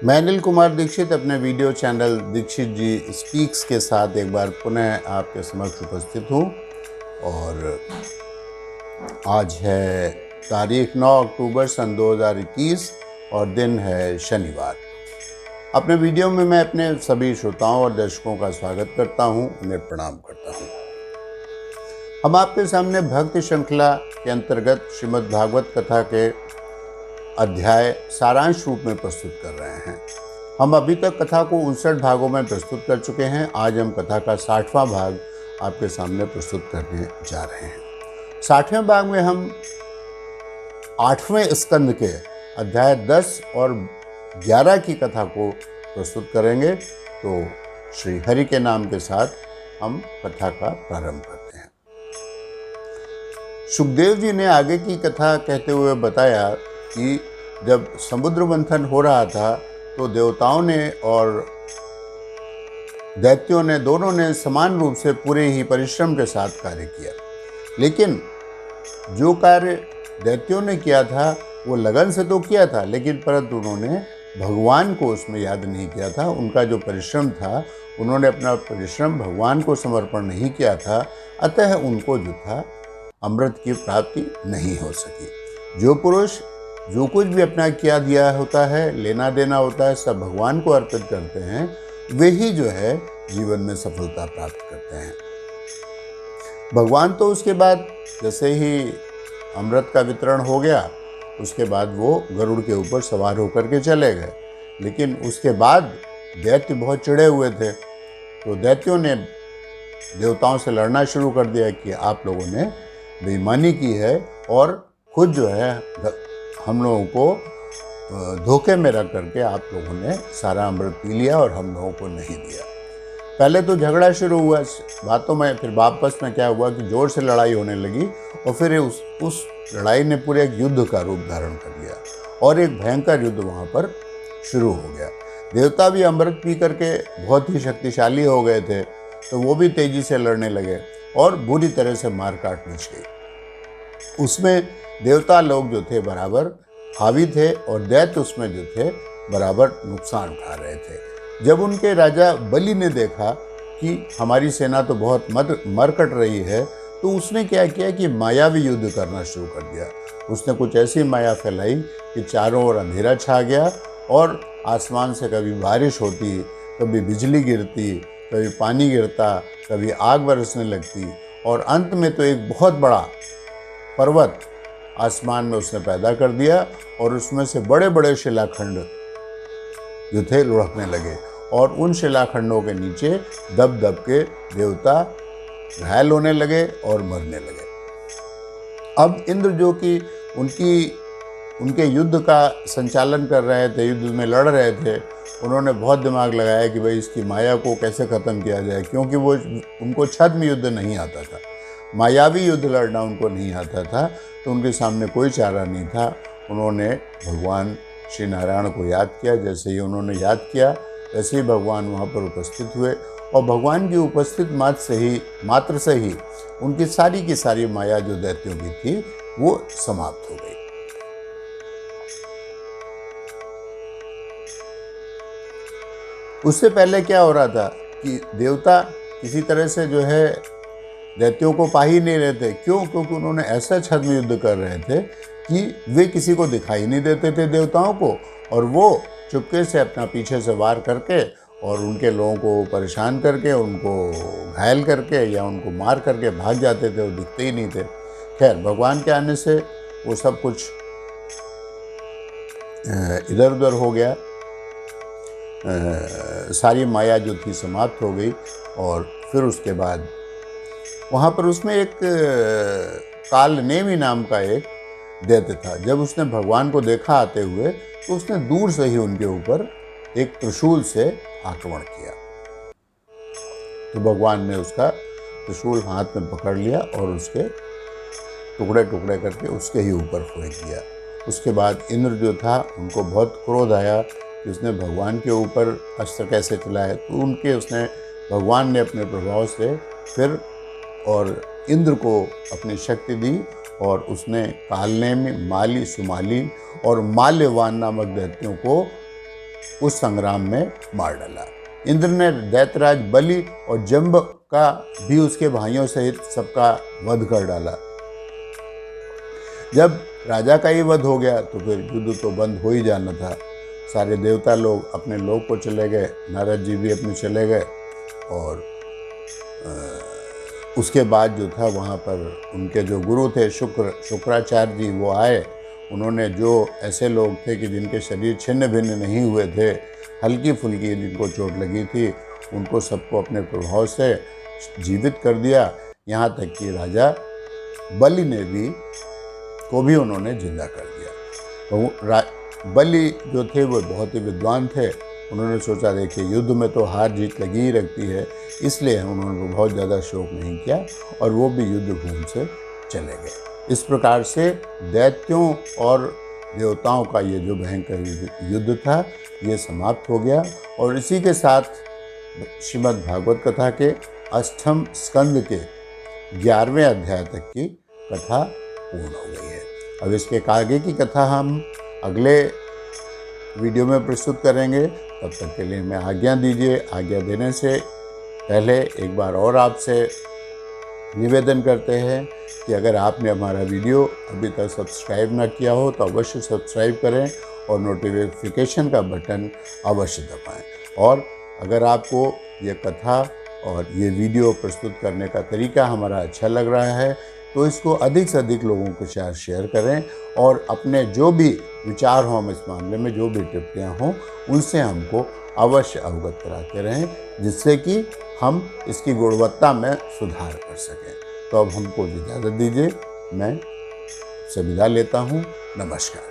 मैं अनिल कुमार दीक्षित अपने video channel Dixit जी speaks के साथ एक बार पुनः आपके समक्ष उपस्थित हूँ। और आज है तारीख 9 अक्टूबर सन 2021 और दिन है शनिवार। अपने वीडियो में मैं अपने सभी श्रोताओं और दर्शकों का स्वागत करता हूँ, उन्हें प्रणाम करता हूँ। हम आपके सामने भक्ति श्रृंखला के अंतर्गत श्रीमद् भागवत कथा के अध्याय सारांश रूप में प्रस्तुत कर रहे हैं। हम अभी तक कथा को 59 भागों में प्रस्तुत कर चुके हैं। आज हम कथा का 60वां भाग आपके सामने प्रस्तुत करने जा रहे हैं। 60वें भाग में हम 8वें स्कंद के अध्याय 10 और 11 की कथा को प्रस्तुत करेंगे। तो श्री हरि के नाम के साथ हम कथा का प्रारंभ करते हैं। सुखदेव जी ने आगे की कथा कहते हुए बताया कि जब समुद्र मंथन हो रहा था तो देवताओं ने और दैत्यों ने दोनों ने समान रूप से पूरे ही परिश्रम के साथ कार्य किया, लेकिन जो कार्य दैत्यों ने किया था वो लगन से तो किया था, लेकिन परंतु उन्होंने भगवान को उसमें याद नहीं किया था। उनका जो परिश्रम था, उन्होंने अपना परिश्रम भगवान को समर्पण नहीं किया था, अतः उनको जो था अमृत की प्राप्ति नहीं हो सकी। जो पुरुष जो कुछ भी अपना किया दिया होता है, लेना देना होता है, सब भगवान को अर्पित करते हैं, वे ही जो है जीवन में सफलता प्राप्त करते हैं। भगवान तो उसके बाद जैसे ही अमृत का वितरण हो गया, उसके बाद वो गरुड़ के ऊपर सवार होकर के चले गए। लेकिन उसके बाद दैत्य बहुत चिढ़े हुए थे, तो दैत्यों ने देवताओं से लड़ना शुरू कर दिया कि आप लोगों ने बेईमानी की है और खुद जो है हम लोगों को धोखे में रख करके आप लोगों ने सारा अमृत पी लिया और हम लोगों को नहीं दिया। पहले तो झगड़ा शुरू हुआ बातों में, फिर वापस में क्या हुआ कि जोर से लड़ाई होने लगी और फिर उस लड़ाई ने पूरे एक युद्ध का रूप धारण कर लिया और एक भयंकर युद्ध वहाँ पर शुरू हो गया। देवता भी अमृत पी करके बहुत ही शक्तिशाली हो गए थे, तो वो भी तेजी से लड़ने लगे और बुरी तरह से मारकाट मच गई। उसमें देवता लोग जो थे बराबर हावी थे और दैत्य उसमें जो थे बराबर नुकसान उठा रहे थे। जब उनके राजा बलि ने देखा कि हमारी सेना तो बहुत मरकट रही है, तो उसने क्या किया कि मायावी युद्ध करना शुरू कर दिया। उसने कुछ ऐसी माया फैलाई कि चारों ओर अंधेरा छा गया और आसमान से कभी बारिश होती, कभी बिजली गिरती, कभी पानी गिरता, कभी आग बरसने लगती और अंत में तो एक बहुत बड़ा पर्वत आसमान में उसने पैदा कर दिया और उसमें से बड़े बड़े शिलाखंड जो थे लुढ़कने लगे और उन शिलाखंडों के नीचे दब दब के देवता घायल होने लगे और मरने लगे। अब इंद्र जो कि उनके युद्ध का संचालन कर रहे थे, युद्ध में लड़ रहे थे, उन्होंने बहुत दिमाग लगाया कि भाई इसकी माया को कैसे ख़त्म किया जाए, क्योंकि वो उनको छद्म युद्ध नहीं आता था, मायावी युद्ध लड़ना उनको नहीं आता था, तो उनके सामने कोई चारा नहीं था। उन्होंने भगवान श्री नारायण को याद किया। जैसे ही उन्होंने याद किया, वैसे ही भगवान वहाँ पर उपस्थित हुए और भगवान की उपस्थित मात्र से ही उनकी सारी की सारी माया जो दैत्यों की थी वो समाप्त हो गई। उससे पहले क्या हो रहा था कि देवता किसी तरह से जो है दैत्यों को पा ही नहीं रहे थे। क्यों? क्योंकि उन्होंने ऐसा छद्म युद्ध कर रहे थे कि वे किसी को दिखाई नहीं देते थे देवताओं को, और वो चुपके से अपना पीछे से वार करके और उनके लोगों को परेशान करके, उनको घायल करके या उनको मार करके भाग जाते थे, वो दिखते ही नहीं थे। खैर, भगवान के आने से वो सब कुछ इधर उधर हो गया, सारी माया जो थी समाप्त हो गई। और फिर उसके बाद वहाँ पर उसमें एक कालनेमी नाम का एक दैत्य था। जब उसने भगवान को देखा आते हुए, तो उसने दूर से ही उनके ऊपर एक त्रिशूल से आक्रमण किया। तो भगवान ने उसका त्रिशूल हाथ में पकड़ लिया और उसके टुकड़े टुकड़े करके उसके ही ऊपर फेंक दिया। उसके बाद इंद्र जो था, उनको बहुत क्रोध आया कि उसने भगवान के ऊपर अस्त्र कैसे चलाए। तो भगवान ने अपने प्रभाव से फिर और इंद्र को अपनी शक्ति दी और उसने कालने में माली, सुमाली और माल्यवान नामक दैत्यों को उस संग्राम में मार डाला। इंद्र ने दैत्यराज बलि और जंब का भी उसके भाइयों सहित सबका वध कर डाला। जब राजा का ही वध हो गया तो फिर युद्ध तो बंद हो ही जाना था। सारे देवता लोग अपने लोक को चले गए, नारद जी भी अपने चले गए, और उसके बाद जो था वहाँ पर उनके जो गुरु थे शुक्राचार्य जी, वो आए। उन्होंने जो ऐसे लोग थे कि जिनके शरीर छिन्न भिन्न नहीं हुए थे, हल्की फुल्की जिनको चोट लगी थी, उनको सबको अपने प्रभाव से जीवित कर दिया। यहाँ तक कि राजा बलि ने भी उन्होंने जिंदा कर दिया। तो बलि जो थे वो बहुत ही विद्वान थे। उन्होंने सोचा देखिए युद्ध में तो हार जीत लगी ही रखती है, इसलिए उन्होंने बहुत ज़्यादा शोक नहीं किया और वो भी युद्ध भूमि से चले गए। इस प्रकार से दैत्यों और देवताओं का ये जो भयंकर युद्ध था ये समाप्त हो गया। और इसी के साथ श्रीमद् भागवत कथा के 8वें स्कंद के 11वें अध्याय तक की कथा पूर्ण हो गई है। अब इसके आगे की कथा हम अगले वीडियो में प्रस्तुत करेंगे। तब तक के लिए मैं आज्ञा दीजिए। आज्ञा देने से पहले एक बार और आपसे निवेदन करते हैं कि अगर आपने हमारा वीडियो अभी तक सब्सक्राइब ना किया हो तो अवश्य सब्सक्राइब करें और नोटिफिकेशन का बटन अवश्य दबाएं। और अगर आपको ये कथा और ये वीडियो प्रस्तुत करने का तरीका हमारा अच्छा लग रहा है तो इसको अधिक से अधिक लोगों के साथ शेयर करें और अपने जो भी विचार हों इस मामले में, जो भी टिप्पणियाँ हों, उनसे हमको अवश्य अवगत कराते रहें, जिससे कि हम इसकी गुणवत्ता में सुधार कर सकें। तो अब हमको इजाज़त दीजिए, मैं से विदा लेता हूँ। नमस्कार।